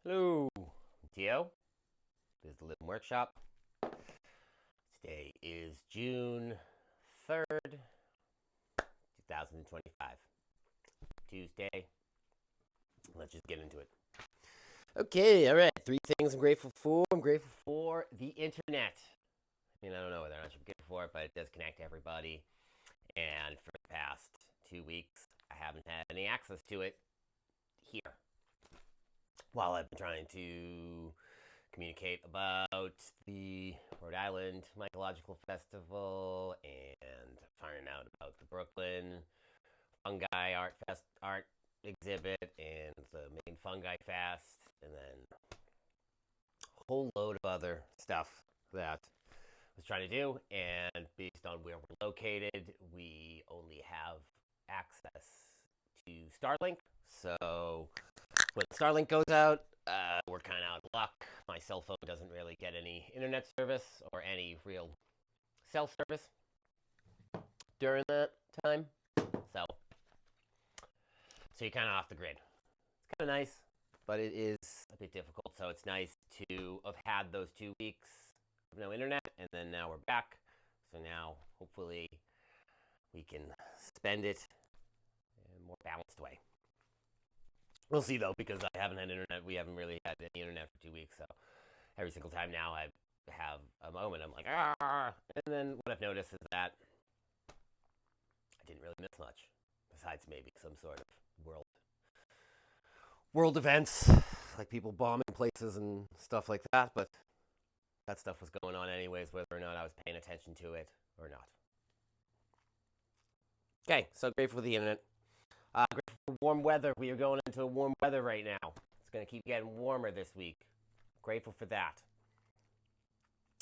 Hello, Tio. This is the Living Workshop. Today is June 3rd, 2025. Tuesday. Let's just get into it. Okay, all right. Three things I'm grateful for. I'm grateful for the internet. I don't know whether or not I'm grateful for it, but it does connect everybody. And for the past 2 weeks, I haven't had any access to it here. While I've been trying to communicate about the Rhode Island Mycological Festival and finding out about the Brooklyn Fungi art exhibit and the main Fungi Fest, and then a whole load of other stuff that I was trying to do. And based on where we're located, we only have access to Starlink. So when Starlink goes out, we're kind of out of luck. My cell phone doesn't really get any internet service or any real cell service during that time. So, so you're kind of off the grid. It's kind of nice, but it is a bit difficult. So it's nice to have had those 2 weeks of no internet, and then now we're back. So now, hopefully, we can spend it in a more balanced way. We'll see though, because I haven't had internet. We haven't really had any internet for 2 weeks. So every single time now I have a moment, I'm like, ah. And then what I've noticed is that I didn't really miss much, besides maybe some sort of world events, like people bombing places and stuff like that. But that stuff was going on anyways, whether or not I was paying attention to it or not. Okay, so grateful for the internet. Grateful for warm weather. We are going into warm weather right now. It's going to keep getting warmer this week. Grateful for that.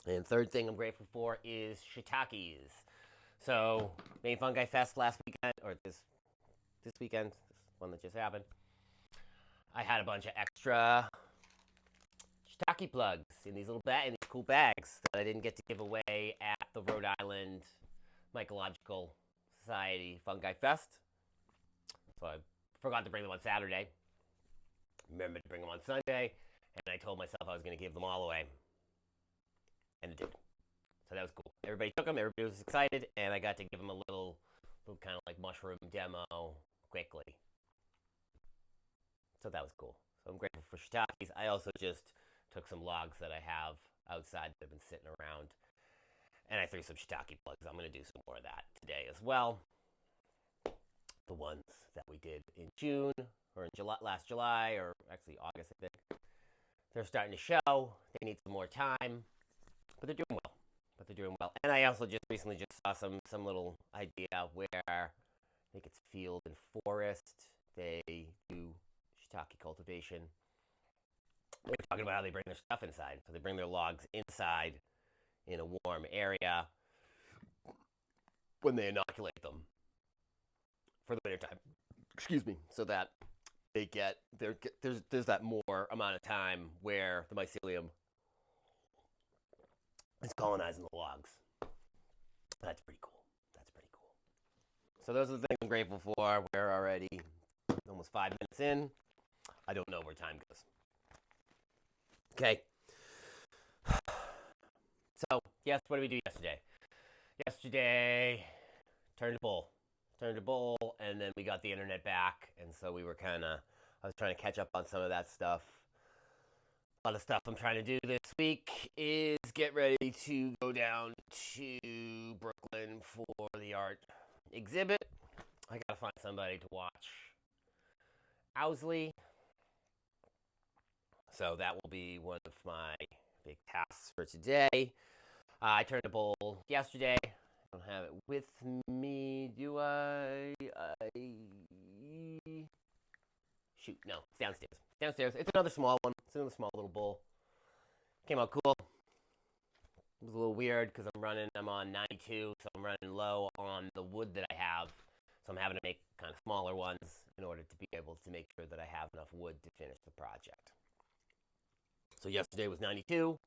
And third thing I'm grateful for is shiitakes. So, main Fungi Fest last weekend, or this weekend, this one that just happened. I had a bunch of extra shiitake plugs in these in these cool bags that I didn't get to give away at the Rhode Island Mycological Society Fungi Fest. So I forgot to bring them on Saturday. Remembered to bring them on Sunday, and I told myself I was going to give them all away, and it did. So that was cool. Everybody took them. Everybody was excited, and I got to give them a little kind of like mushroom demo quickly. So that was cool. So I'm grateful for shiitakes. I also just took some logs that I have outside that have been sitting around, and I threw some shiitake plugs. I'm going to do some more of that today as well. The ones that we did in June or in last July, or actually August, I think. They're starting to show. They need some more time, but they're doing well. And I also just recently just saw some little idea where I think it's Field and Forest. They do shiitake cultivation. They're talking about how they bring their stuff inside. So they bring their logs inside in a warm area when they inoculate them for the winter time. Excuse me. So that they get there's that more amount of time where the mycelium is colonizing the logs. That's pretty cool. So those are the things I'm grateful for. We're already almost 5 minutes in. I don't know where time goes. Okay. So, yes, what did we do yesterday? Yesterday, turned a bowl, and then we got the internet back, and so we were I was trying to catch up on some of that stuff. A lot of stuff I'm trying to do this week is get ready to go down to Brooklyn for the art exhibit. I gotta find somebody to watch Owsley. So that will be one of my big tasks for today. I turned a bowl yesterday. I don't have it with me, do I? Shoot, no, it's downstairs. It's another small one. It's another small little bowl. Came out cool. It was a little weird because I'm on 92, so I'm running low on the wood that I have. So I'm having to make kind of smaller ones in order to be able to make sure that I have enough wood to finish the project. So yesterday was 92.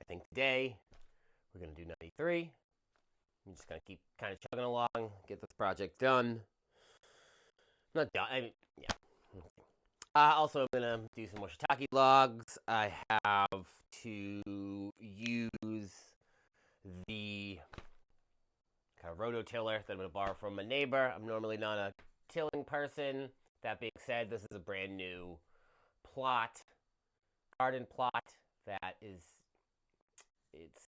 I think today we're going to do 93. I'm just going to keep kind of chugging along, get this project done. Not done. I mean, yeah. Also, I'm gonna do some more shiitake vlogs. I have to use the kind of rototiller that I'm gonna borrow from my neighbor. I'm normally not a tilling person. That being said, this is a brand new garden plot that is it's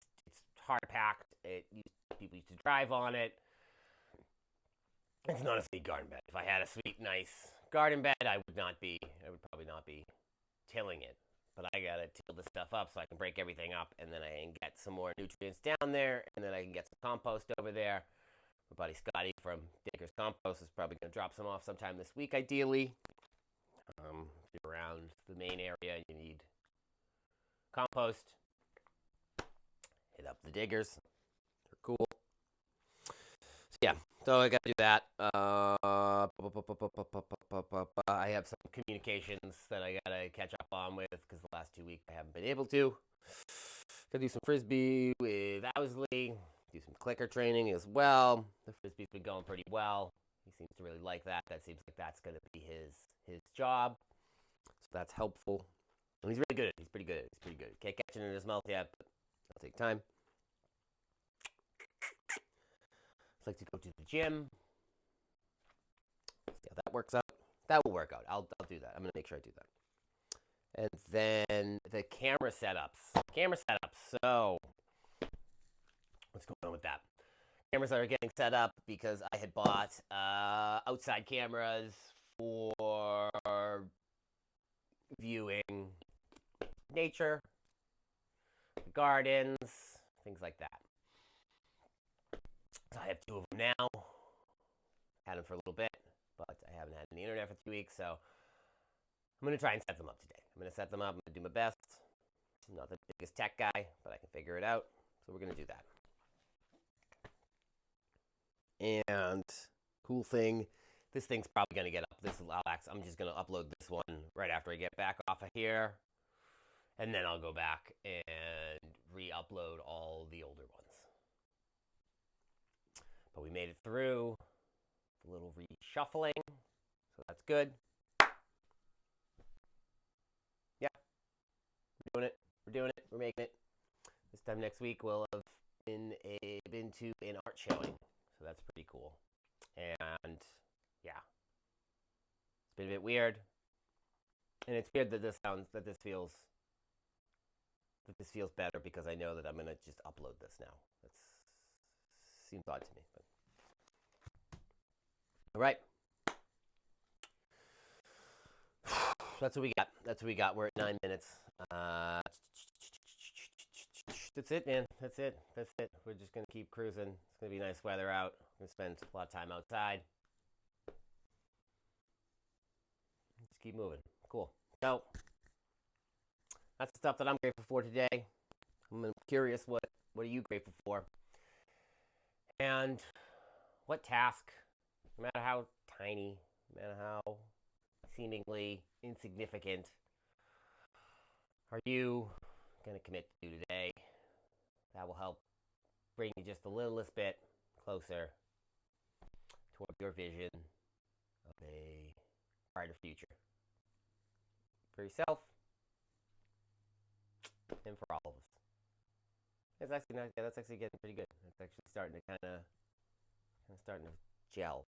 hard packed. People used to drive on it. It's not a sweet garden bed. If I had a sweet, nice garden bed, I would probably not be tilling it. But I gotta till this stuff up so I can break everything up, and then I can get some more nutrients down there, and then I can get some compost over there. My buddy Scotty from Digger's Compost is probably gonna drop some off sometime this week, ideally. If you're around the main area, you need compost. Hit up the Diggers. They're cool. So yeah, so I got to do that. I have some communications that I got to catch up on with because the last 2 weeks I haven't been able to. Got to do some Frisbee with Owsley, do some clicker training as well. The Frisbee's been going pretty well. He seems to really like that. That seems like that's going to be his job. So that's helpful. And he's really good at it. He's pretty good at it. He's pretty good. Can't catch it in his mouth yet, but it'll take time. Like to go to the gym. See how that works out. That will work out. I'll do that. I'm gonna make sure I do that. And then the camera setups. So what's going on with that? Cameras are getting set up because I had bought outside cameras for viewing nature, gardens, things like that. So I have 2 of them now. Had them for a little bit, but I haven't had any internet for 2 weeks, so I'm going to try and set them up today. I'm going to set them up. I'm going to do my best. I'm not the biggest tech guy, but I can figure it out. So we're going to do that. And cool thing, this thing's probably going to get up. I'm just going to upload this one right after I get back off of here. And then I'll go back and re-upload all the older ones. But we made it through. A little reshuffling, so that's good. Yeah, we're doing it, we're making it. This time next week we'll have been to an art showing, so that's pretty cool. And yeah, it's been a bit weird, and it's weird that this feels better because I know that I'm gonna just upload this now. That seems odd to me, but. All right. That's what we got. We're at 9 minutes. That's it, man. That's it. We're just going to keep cruising. It's going to be nice weather out. We're going to spend a lot of time outside. Just keep moving. Cool. So, that's the stuff that I'm grateful for today. I'm curious, what are you grateful for? And what task, no matter how tiny, no matter how seemingly insignificant, are you going to commit to do today that will help bring you just a littlest bit closer toward your vision of a brighter future for yourself and for all of us? It's actually not, yeah, that's actually getting pretty good. It's actually starting to kind of gel.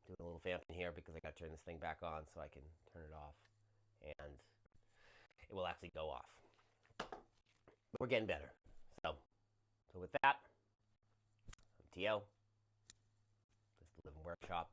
I'm doing a little vamping here because I got to turn this thing back on so I can turn it off, and it will actually go off. We're getting better. So with that, I'm T.O. This is the Living Workshop.